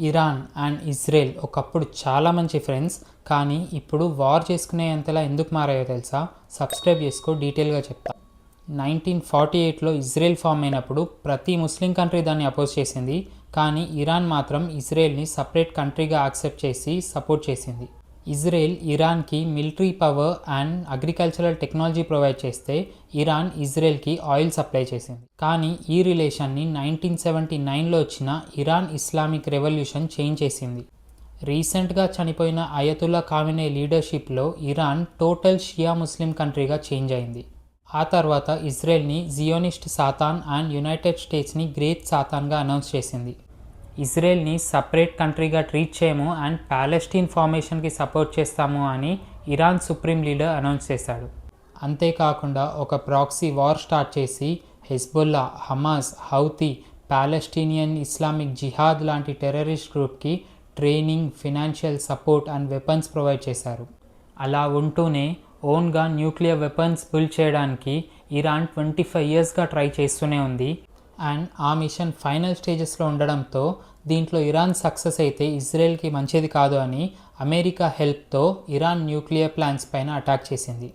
Iran and Israel ఒకప్పుడు చాలా మంచి ఫ్రెండ్స్, కానీ ఇప్పుడు వార్ చేసుకునేంతలా ఎందుకు మారాయో తెలుసా? సబ్స్క్రైబ్ చేసుకో, డీటెయిల్గా చెప్తా. 1948లో ఇజ్రాయెల్ ఫామ్ అయినప్పుడు ప్రతి ముస్లిం కంట్రీ దాన్ని అపోజ్ చేసింది, కానీ ఇరాన్ మాత్రం ఇజ్రాయెల్ని సపరేట్ కంట్రీగా యాక్సెప్ట్ చేసి సపోర్ట్ చేసింది. ఇజ్రాయెల్ ఇరాన్కి military power and agricultural technology provide చేస్తే, ఇరాన్ ఇజ్రాయెల్కి ఆయిల్ సప్లై చేసింది. కానీ ఈ రిలేషన్ని 1979లో వచ్చిన ఇరాన్ ఇస్లామిక్ రెవల్యూషన్ చేంజ్ చేసింది. రీసెంట్గా చనిపోయిన అయతుల్లా ఖామెనీ లీడర్షిప్లో ఇరాన్ టోటల్ షియా ముస్లిం కంట్రీగా చేంజ్ అయింది. ఆ తర్వాత ఇజ్రాయెల్ని జియోనిస్ట్ సాతాన్ అండ్ యునైటెడ్ స్టేట్స్ని గ్రేట్ సాతాన్గా అనౌన్స్ చేసింది. ఇజ్రాయెల్ని సపరేట్ కంట్రీగా ట్రీట్ చేయము అండ్ ప్యాలెస్టీన్ ఫార్మేషన్కి సపోర్ట్ చేస్తాము అని ఇరాన్ సుప్రీం లీడర్ అనౌన్స్ చేశాడు. అంతేకాకుండా ఒక ప్రాక్సీ వార్ స్టార్ట్ చేసి Hezbollah, Hamas, Houthi, Palestinian Islamic jihad లాంటి టెర్రరిస్ట్ గ్రూప్కి training, financial support and weapons provide చేశారు. అలా ఉంటూనే ఓన్గా న్యూక్లియర్ వెపన్స్ బిల్డ్ చేయడానికి ఇరాన్ 25 ఇయర్స్గా ట్రై చేస్తూనే ఉంది. అండ్ ఆ మిషన్ ఫైనల్ స్టేజెస్లో ఉండడంతో దీంట్లో ఇరాన్ సక్సెస్ అయితే ఇజ్రాయెల్కి మంచిది కాదు అని అమెరికా హెల్ప్తో ఇరాన్ న్యూక్లియర్ ప్లాన్స్ పైన అటాక్ చేసింది.